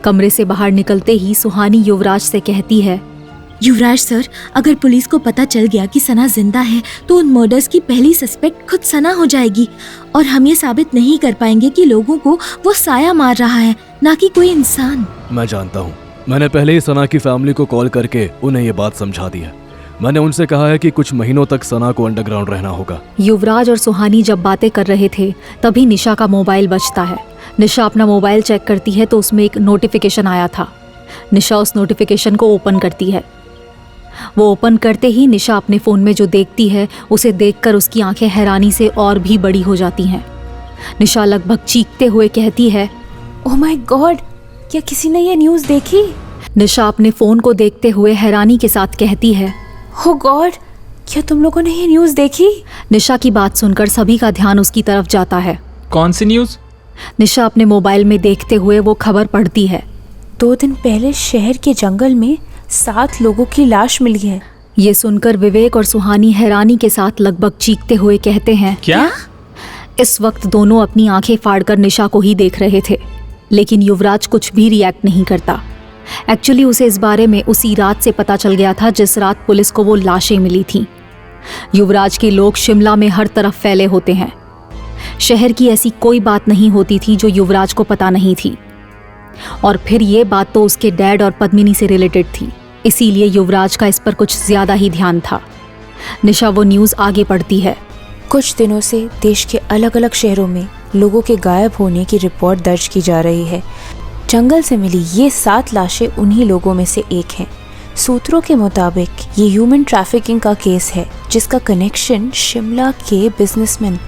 कमरे से बाहर निकलते ही सुहानी युवराज से कहती है, युवराज सर, अगर पुलिस को पता चल गया कि सना जिंदा है तो उन मर्डर्स की पहली सस्पेक्ट खुद सना हो जाएगी और हम ये साबित नहीं कर पाएंगे कि लोगों को वो साया मार रहा है, ना कि कोई इंसान। मैं जानता हूँ, मैंने पहले ही सना की फैमिली को कॉल करके उन्हें ये बात समझा दी है। मैंने उनसे कहा है कि कुछ महीनों तक सना को अंडरग्राउंड रहना होगा। युवराज और सुहानी जब बातें कर रहे थे तभी निशा का मोबाइल बजता है। निशा अपना मोबाइल चेक करती है तो उसमें एक नोटिफिकेशन आया था। निशा उस नोटिफिकेशन को ओपन करती है। वो ओपन करते ही निशा अपने फ़ोन में जो देखती है उसे देखकर उसकी आंखें हैरानी से और भी बड़ी हो जाती हैं। निशा लगभग चीखते हुए कहती है, ओह माय गॉड, क्या किसी ने ये न्यूज़ देखी? निशा अपने फ़ोन को देखते हुए हैरानी के साथ कहती है, ओह गॉड, क्या तुम लोगों ने ये न्यूज़ देखी? निशा की बात सुनकर सभी का ध्यान उसकी तरफ जाता है। कौन सी न्यूज़? निशा अपने मोबाइल में देखते हुए वो खबर पढ़ती है। 2 दिन पहले शहर के जंगल में 7 लोगों की लाश मिली है। ये सुनकर विवेक और सुहानी हैरानी के साथ लगभग चीखते हुए कहते हैं, क्या? इस वक्त दोनों अपनी आंखें फाड़कर निशा को ही देख रहे थे, लेकिन युवराज कुछ भी रिएक्ट नहीं करता। एक्चुअली उसे इस बारे में उसी रात से पता चल गया था जिस रात पुलिस को वो लाशें मिली थीं। युवराज के लोग शिमला में हर तरफ फैले होते हैं। शहर की ऐसी कोई बात नहीं होती थी जो युवराज को पता नहीं थी, और फिर ये बात तो उसके डैड और पद्मिनी से रिलेटेड थी, इसीलिए युवराज का इस पर कुछ ज्यादा ही ध्यान था। निशा वो न्यूज़ आगे पढ़ती है। कुछ दिनों से देश के अलग अलग शहरों में लोगों के गायब होने की रिपोर्ट दर्ज की जा रही है। जंगल से मिली ये 7 लाशें उन्हीं लोगों में से एक हैं। सूत्रों के मुताबिक ये ह्यूमन ट्रैफिकिंग का केस है जिसका कनेक्शन शिमला के बिजनेसमैन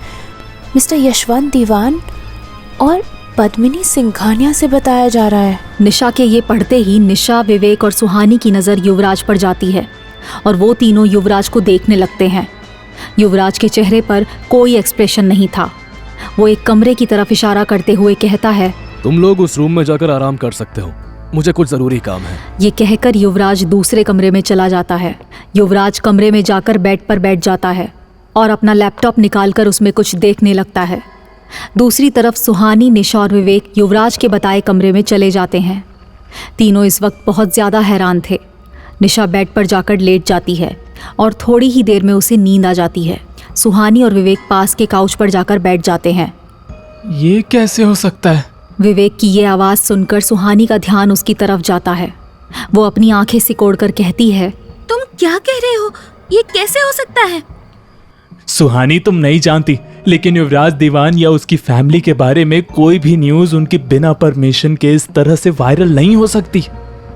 मिस्टर यशवंत दीवान और पद्मिनी सिंघानिया से बताया जा रहा है। निशा के ये पढ़ते ही निशा, विवेक और सुहानी की नज़र युवराज पर जाती है और वो तीनों युवराज को देखने लगते हैं। युवराज के चेहरे पर कोई एक्सप्रेशन नहीं था। वो एक कमरे की तरफ इशारा करते हुए कहता है, तुम लोग उस रूम में जाकर आराम कर सकते हो, मुझे कुछ जरूरी काम है। ये कहकर युवराज दूसरे कमरे में चला जाता है। युवराज कमरे में जाकर बेड पर बैठ जाता है और अपना लैपटॉप निकालकर उसमें कुछ देखने लगता है। दूसरी तरफ सुहानी, निशा और विवेक युवराज के बताए कमरे में चले जाते हैं। तीनों इस वक्त बहुत ज़्यादा हैरान थे। निशा बेड पर जाकर लेट जाती है और थोड़ी ही देर में उसे नींद आ जाती है। सुहानी और विवेक पास के काउच पर जाकर बैठ जाते हैं। ये कैसे हो सकता है? विवेक की ये आवाज़ सुनकर सुहानी का ध्यान उसकी तरफ जाता है। वो अपनी आंखें सिकोड़कर कहती है, तुम क्या कह रहे हो? ये कैसे हो सकता है? सुहानी, तुम नहीं जानती, लेकिन युवराज दीवान या उसकी फैमिली के बारे में कोई भी न्यूज़ उनकी बिना परमिशन के इस तरह से वायरल नहीं हो सकती।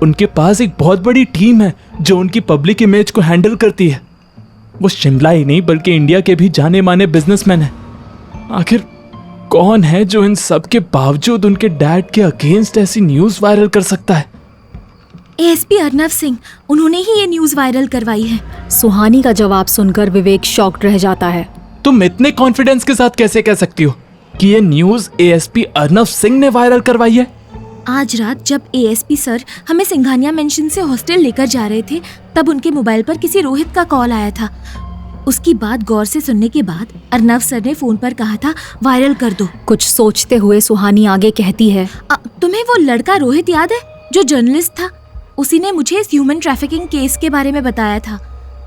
उनके पास एक बहुत बड़ी टीम है जो उनकी पब्लिक इमेज को हैंडल करती है। वो शिमला ही नहीं बल्कि इंडिया के भी जाने माने बिजनेसमैन है। आखिर कौन है जो इन सब के बावजूद उनके डैड के अगेंस्ट ऐसी न्यूज़ वायरल कर सकता है? एएसपी अर्नव सिंह, उन्होंने ही ये न्यूज़ वायरल करवाई है। सुहानी का जवाब सुनकर विवेक शॉक्ड रह जाता है। तुम इतने कॉन्फिडेंस के साथ कैसे कह सकती हो कि ये न्यूज़ एएसपी अर्नव सिंह ने वायरल करवाई है? आज रात जब एएसपी सर हमें सिंघानिया मेंशन से हॉस्टल लेकर जा रहे थे तब उनके मोबाइल पर किसी रोहित का कॉल आया था। उसकी बात गौर से सुनने के बाद अर्नव सर ने फोन पर कहा था वायरल कर दो। कुछ सोचते हुए सुहानी आगे कहती है, तुम्हें वो लड़का रोहित याद है जो जर्नलिस्ट था? उसी ने मुझे इस ह्यूमन ट्रैफिकिंग केस के बारे में बताया था।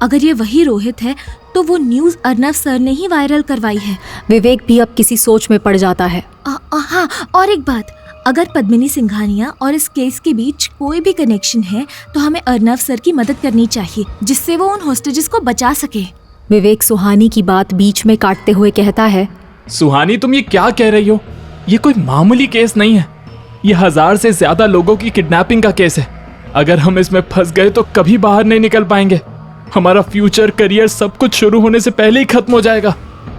अगर ये वही रोहित है तो वो न्यूज़ अर्नव सर ने ही वायरल करवाई है। विवेक भी अब किसी सोच में पड़ जाता है। हाँ, और एक बात, अगर पद्मिनी सिंघानिया और इस केस के बीच कोई भी कनेक्शन है तो हमें अर्नव सर की मदद करनी चाहिए जिससे वो उन होस्टेजेस को बचा सके। विवेक सुहानी की बात बीच में काटते हुए कहता है, सुहानी, तुम ये क्या कह रही हो? ये कोई मामूली केस नहीं है। ये 1000 से ज्यादा लोगों की किडनैपिंग का केस है। अगर हम इसमें फंस गए तो कभी बाहर नहीं निकल पाएंगे। हमारा फ्यूचर, करियर सब कुछ शुरू होने से पहले ही खत्म हो जाएगा।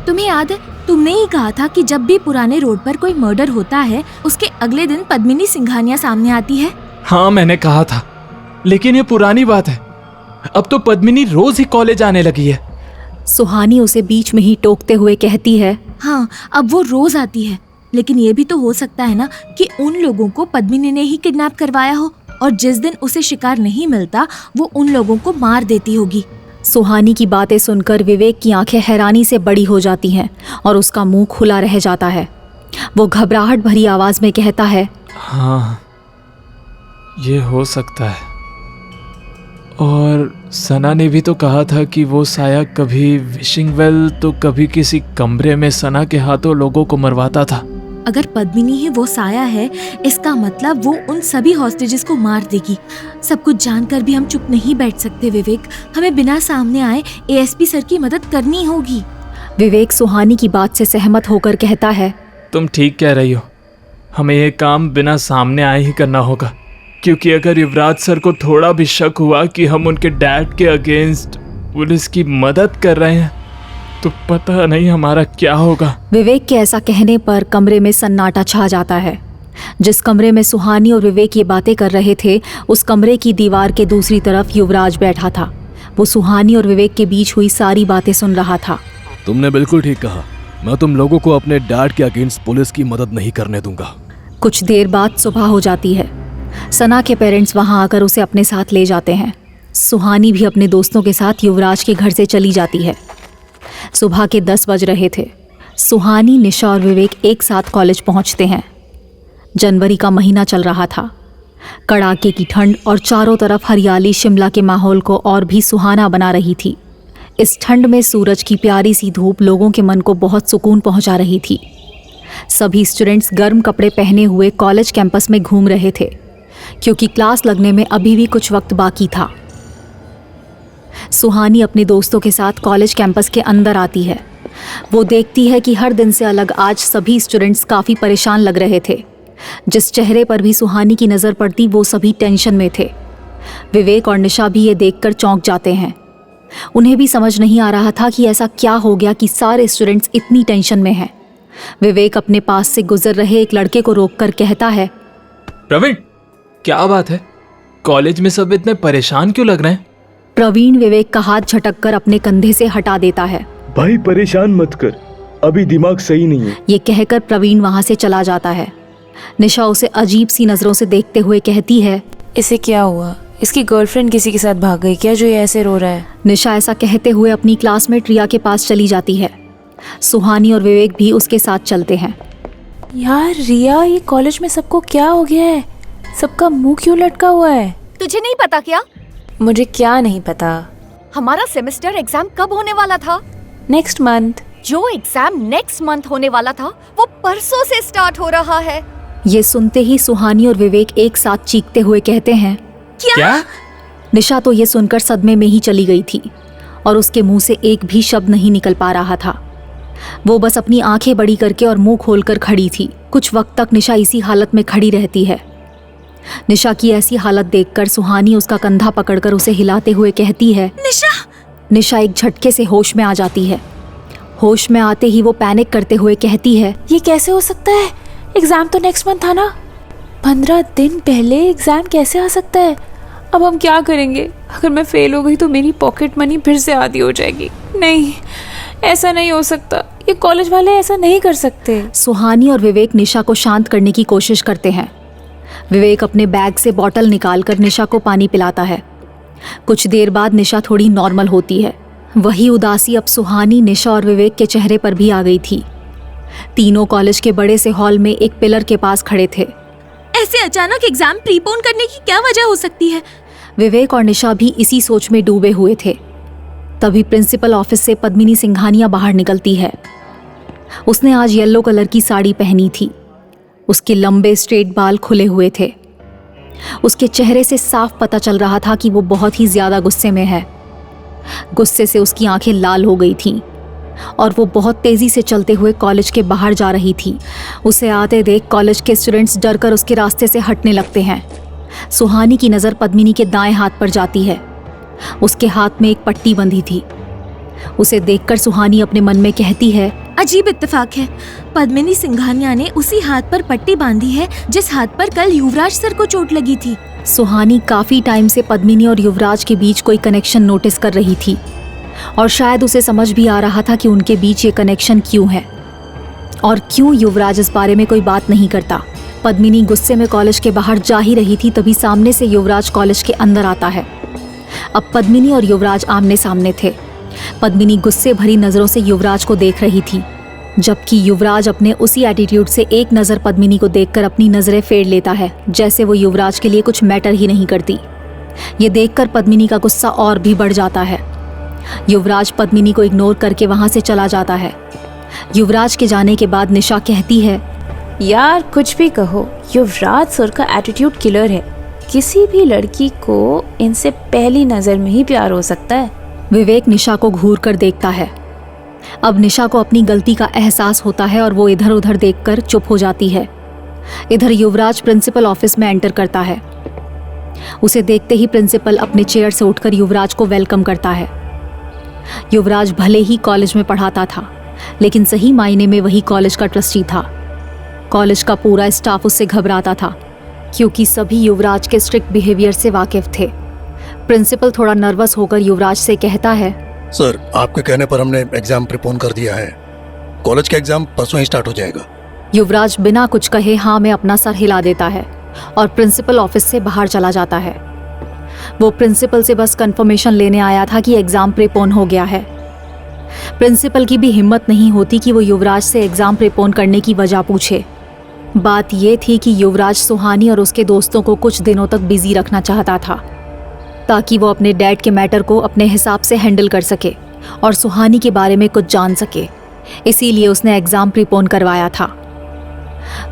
तुम्हें याद है, तुमने ही कहा था कि जब भी पुराने रोड पर कोई मर्डर होता है उसके अगले दिन पद्मिनी सिंघानिया सामने आती है। हाँ, मैंने कहा था, लेकिन ये पुरानी बात है। अब तो पद्मिनी रोज ही कॉलेज आने लगी है। सुहानी उसे बीच में ही टोकते हुए कहती है, हाँ, अब वो रोज आती है, लेकिन ये भी तो हो सकता है ना कि उन लोगों को पद्मिनी ने ही किडनैप करवाया हो और जिस दिन उसे शिकार नहीं मिलता वो उन लोगों को मार देती होगी। सुहानी की बातें सुनकर विवेक की आंखें हैरानी से बड़ी हो जाती हैं और उसका मुंह खुला रह जाता है। वो घबराहट भरी आवाज में कहता है, हाँ, ये हो सकता है। और सना ने भी तो कहा था कि वो साया कभी विशिंग वेल तो कभी किसी कमरे में सना के हाथों लोगों को मरवाता था। अगर पद्मिनी ही वो साया है, इसका मतलब वो उन सभी हॉस्टेजेस को मार देगी। सब कुछ जानकर भी हम चुप नहीं बैठ सकते विवेक, हमें बिना सामने आए एएसपी सर की मदद करनी होगी। विवेक सुहानी की बात से सहमत होकर कहता है, तुम ठीक कह रही हो, हमें ये काम बिना सामने आए ही करना होगा, क्योंकि अगर युवराज सर को थोड़ा भी शक हुआ कि हम उनके डैड के अगेंस्ट पुलिस की मदद कर रहे हैं तो पता नहीं हमारा क्या होगा। विवेक के ऐसा कहने पर कमरे में सन्नाटा छा जाता है। जिस कमरे में सुहानी और विवेक ये बातें कर रहे थे, उस कमरे की दीवार के दूसरी तरफ युवराज बैठा था। वो सुहानी और विवेक के बीच हुई सारी बातें सुन रहा था। तुमने बिल्कुल ठीक कहा, मैं तुम लोगों को अपने डैड के अगेंस्ट पुलिस की मदद नहीं करने दूंगा। कुछ देर बाद सुबह हो जाती है। सना के पेरेंट्स वहां आकर उसे अपने साथ ले जाते हैं। सुहानी भी अपने दोस्तों के साथ युवराज के घर से चली जाती है। सुबह के 10 बज रहे थे। सुहानी, निशा और विवेक एक साथ कॉलेज पहुंचते हैं। जनवरी का महीना चल रहा था। कड़ाके की ठंड और चारों तरफ हरियाली शिमला के माहौल को और भी सुहाना बना रही थी। इस ठंड में सूरज की प्यारी सी धूप लोगों के मन को बहुत सुकून पहुंचा रही थी। सभी स्टूडेंट्स गर्म कपड़े पहने हुए कॉलेज कैंपस में घूम रहे थे, क्योंकि क्लास लगने में अभी भी कुछ वक्त बाकी था। सुहानी अपने दोस्तों के साथ कॉलेज कैंपस के अंदर आती है। वो देखती है कि हर दिन से अलग आज सभी स्टूडेंट्स काफ़ी परेशान लग रहे थे। जिस चेहरे पर भी सुहानी की नज़र पड़ती वो सभी टेंशन में थे। विवेक और निशा भी ये देखकर चौंक जाते हैं। उन्हें भी समझ नहीं आ रहा था कि ऐसा क्या हो गया कि सारे स्टूडेंट्स इतनी टेंशन में हैं। विवेक अपने पास से गुजर रहे एक लड़के को रोककर कहता है, प्रवीण, क्या बात है? कॉलेज में सब इतने परेशान क्यों लग रहे हैं? प्रवीण विवेक का हाथ झटककर अपने कंधे से हटा देता है। भाई परेशान मत कर, अभी दिमाग सही नहीं है। ये कहकर प्रवीण वहां से चला जाता है। निशा उसे अजीब सी नजरों से देखते हुए कहती है, इसे क्या हुआ? इसकी गर्लफ्रेंड किसी के साथ भाग गई क्या जो ये ऐसे रो रहा है? निशा ऐसा कहते हुए अपनी क्लासमेट रिया के पास चली जाती है। सुहानी और विवेक भी उसके साथ चलते हैं। यार रिया, ये कॉलेज में सबको क्या हो गया है? सबका मुंह क्यों लटका हुआ है? तुझे नहीं पता क्या? मुझे क्या नहीं पता। हमारा सेमेस्टर एग्जाम कब होने वाला था? Next month. जो एग्जाम नेक्स्ट मंथ होने वाला था वो परसों से स्टार्ट हो रहा है। ये सुनते ही सुहानी और विवेक एक साथ चीखते हुए कहते हैं, क्या? निशा तो ये सुनकर सदमे में ही चली गई थी और उसके मुंह से एक भी शब्द नहीं निकल पा रहा था। वो बस अपनी आंखें बड़ी करके और मुंह खोलकर खड़ी थी। कुछ वक्त तक निशा इसी हालत में खड़ी रहती है। निशा की ऐसी हालत देखकर सुहानी उसका कंधा पकड़कर उसे हिलाते हुए कहती है, निशा। निशा एक झटके से होश में आ जाती है। होश में आते ही वो पैनिक करते हुए कहती है, ये कैसे हो सकता है? एग्जाम तो नेक्स्ट मंथ था ना। 15 दिन पहले एग्जाम कैसे आ सकता है? अब हम क्या करेंगे? अगर मैं फेल हो गई तो मेरी पॉकेट मनी फिर से आधी हो जाएगी। नहीं, ऐसा नहीं हो सकता। ये कॉलेज वाले ऐसा नहीं कर सकते। सुहानी और विवेक निशा को शांत करने की कोशिश करते हैं। विवेक अपने बैग से बोतल निकालकर निशा को पानी पिलाता है। कुछ देर बाद निशा थोड़ी नॉर्मल होती है। वही उदासी अब सुहानी, निशा और विवेक के चेहरे पर भी आ गई थी। तीनों कॉलेज के बड़े से हॉल में एक पिलर के पास खड़े थे। ऐसे अचानक एग्जाम प्रीपोन करने की क्या वजह हो सकती है? विवेक और निशा भी इसी सोच में डूबे हुए थे। तभी प्रिंसिपल ऑफिस से पद्मिनी सिंघानिया बाहर निकलती है। उसने आज येलो कलर की साड़ी पहनी थी। उसके लंबे स्ट्रेट बाल खुले हुए थे। उसके चेहरे से साफ पता चल रहा था कि वो बहुत ही ज्यादा गुस्से में है। गुस्से से उसकी आंखें लाल हो गई थीं और वो बहुत तेजी से चलते हुए कॉलेज के बाहर जा रही थी। उसे आते देख कॉलेज के स्टूडेंट्स डरकर उसके रास्ते से हटने लगते हैं। सुहानी की नज़र पद्मिनी के दाएं हाथ पर जाती है। उसके हाथ में एक पट्टी बंधी थी। उसे देखकर सुहानी अपने मन में कहती है, अजीब इत्तेफाक है, पद्मिनी सिंघानिया ने उसी हाथ पर पट्टी बांधी है जिस हाथ पर कल युवराज सर को चोट लगी थी। सुहानी काफी टाइम से पद्मिनी और युवराज के बीच कोई कनेक्शन नोटिस कर रही थी और शायद उसे समझ भी आ रहा था कि उनके बीच ये कनेक्शन क्यों है और क्यों युवराज इस बारे में कोई बात नहीं करता। पद्मिनी गुस्से में कॉलेज के बाहर जा ही रही थी, तभी सामने से युवराज कॉलेज के अंदर आता है। अब पद्मिनी और युवराज आमने सामने थे। पद्मिनी गुस्से भरी नजरों से युवराज को देख रही थी। जबकि युवराज अपने उसी एटीट्यूड से एक नज़र पद्मिनी को देखकर अपनी नज़रें फेर लेता है, जैसे वो युवराज के लिए कुछ मैटर ही नहीं करती। ये देखकर पद्मिनी का गुस्सा और भी बढ़ जाता है। युवराज पद्मिनी को इग्नोर करके वहाँ से चला जाता है। युवराज के जाने के बाद निशा कहती है, यार कुछ भी कहो, युवराज सर का एटीट्यूड किलर है। किसी भी लड़की को इनसे पहली नज़र में ही प्यार हो सकता है। विवेक निशा को घूर कर देखता है। अब निशा को अपनी गलती का एहसास होता है और वो इधर उधर देखकर चुप हो जाती है। इधर युवराज प्रिंसिपल ऑफिस में एंटर करता है। उसे देखते ही प्रिंसिपल अपने चेयर से उठकर युवराज को वेलकम करता है। युवराज भले ही कॉलेज में पढ़ाता था, लेकिन सही मायने में वही कॉलेज का ट्रस्टी था। कॉलेज का पूरा स्टाफ उससे घबराता था, क्योंकि सभी युवराज के स्ट्रिक्ट बिहेवियर से वाकिफ थे। प्रिंसिपल थोड़ा नर्वस होकर युवराज से कहता है, सर, आपके कहने पर हमने एग्जाम प्रीपोन कर दिया है। कॉलेज का एग्जाम परसों ही स्टार्ट हो जाएगा। युवराज बिना कुछ कहे हाँ में अपना सर हिला देता है और प्रिंसिपल ऑफिस से बाहर चला जाता है। वो प्रिंसिपल से बस कंफर्मेशन लेने आया था कि एग्जाम प्रीपोन हो गया है। प्रिंसिपल की भी हिम्मत नहीं होती कि वो युवराज से एग्जाम प्रीपोन करने की वजह पूछे। बात ये थी कि युवराज सुहानी और उसके दोस्तों को कुछ दिनों तक बिजी रखना चाहता था, ताकि वो अपने डैड के मैटर को अपने हिसाब से हैंडल कर सके और सुहानी के बारे में कुछ जान सके। इसीलिए उसने एग्जाम प्रीपोन करवाया था।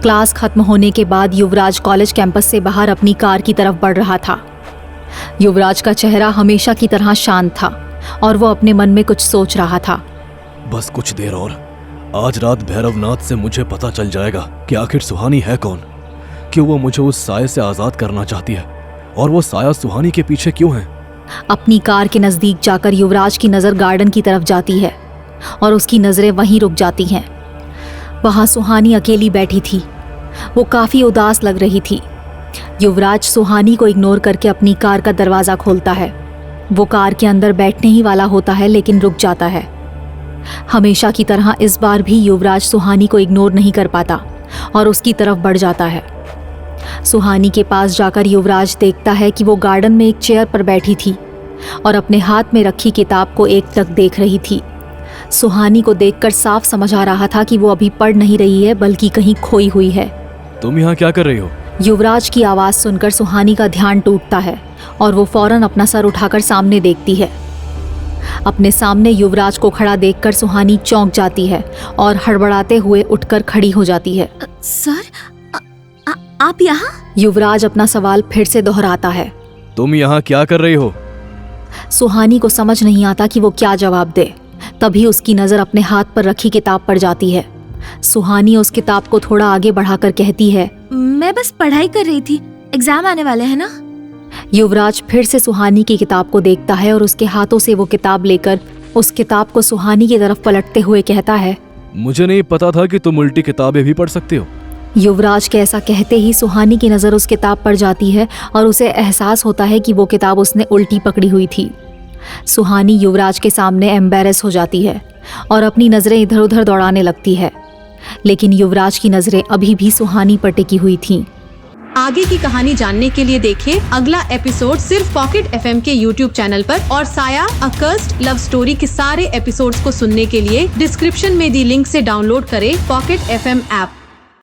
क्लास खत्म होने के बाद युवराज कॉलेज कैंपस से बाहर अपनी कार की तरफ बढ़ रहा था। युवराज का चेहरा हमेशा की तरह शांत था और वो अपने मन में कुछ सोच रहा था। बस कुछ देर और, आज रात भैरवनाथ से मुझे पता चल जाएगा कि आखिर सुहानी है कौन, क्यों वो मुझे उस साये से आज़ाद करना चाहती है और वो साया सुहानी के पीछे क्यों है। अपनी कार के नज़दीक जाकर युवराज की नज़र गार्डन की तरफ जाती है और उसकी नज़रें वहीं रुक जाती हैं। वहाँ सुहानी अकेली बैठी थी। वो काफ़ी उदास लग रही थी। युवराज सुहानी को इग्नोर करके अपनी कार का दरवाज़ा खोलता है। वो कार के अंदर बैठने ही वाला होता है, लेकिन रुक जाता है। हमेशा की तरह इस बार भी युवराज सुहानी को इग्नोर नहीं कर पाता और उसकी तरफ बढ़ जाता है। सुहानी के पास जाकर युवराज देखता है कि वो गार्डन में एक चेयर पर बैठी थी और अपने हाथ में रखी किताब को एकटक देख रही थी। सुहानी को देखकर साफ समझ आ रहा था कि वो अभी पढ़ नहीं रही है, बल्कि कहीं खोई हुई है। तुम यहाँ क्या कर रही हो? युवराज की आवाज़ सुनकर सुहानी का ध्यान टूटता है और वो फौरन अपना सर उठाकर सामने देखती है। अपने सामने युवराज को खड़ा देखकर सुहानी चौंक जाती है और हड़बड़ाते हुए उठकर खड़ी हो जाती है। सर, आप यहाँ? युवराज अपना सवाल फिर से दोहराता है। तुम यहाँ क्या कर रही हो? सुहानी को समझ नहीं आता कि वो क्या जवाब दे। तभी उसकी नज़र अपने हाथ पर रखी किताब पर जाती है। सुहानी उस किताब को थोड़ा आगे बढ़ाकर कहती है, मैं बस पढ़ाई कर रही थी, एग्जाम आने वाले हैं ना। युवराज फिर से सुहानी की किताब को देखता है और उसके हाथों से वो किताब लेकर उस किताब को सुहानी की तरफ पलटते हुए कहता है, मुझे नहीं पता था कि तुम उल्टी किताबें भी पढ़ सकते हो। युवराज के ऐसा कहते ही सुहानी की नज़र उस किताब पर जाती है और उसे एहसास होता है कि वो किताब उसने उल्टी पकड़ी हुई थी। सुहानी युवराज के सामने एम्बैरेस हो जाती है और अपनी नज़रें इधर उधर दौड़ाने लगती है, लेकिन युवराज की नज़रें अभी भी सुहानी पर टिकी हुई थीं। आगे की कहानी जानने के लिए देखिए अगला एपिसोड सिर्फ पॉकेट FM के YouTube चैनल पर, और साया अ कर्स्ड लव स्टोरी के सारे एपिसोड्स को सुनने के लिए डिस्क्रिप्शन में दी लिंक से डाउनलोड करें पॉकेट FM ऐप।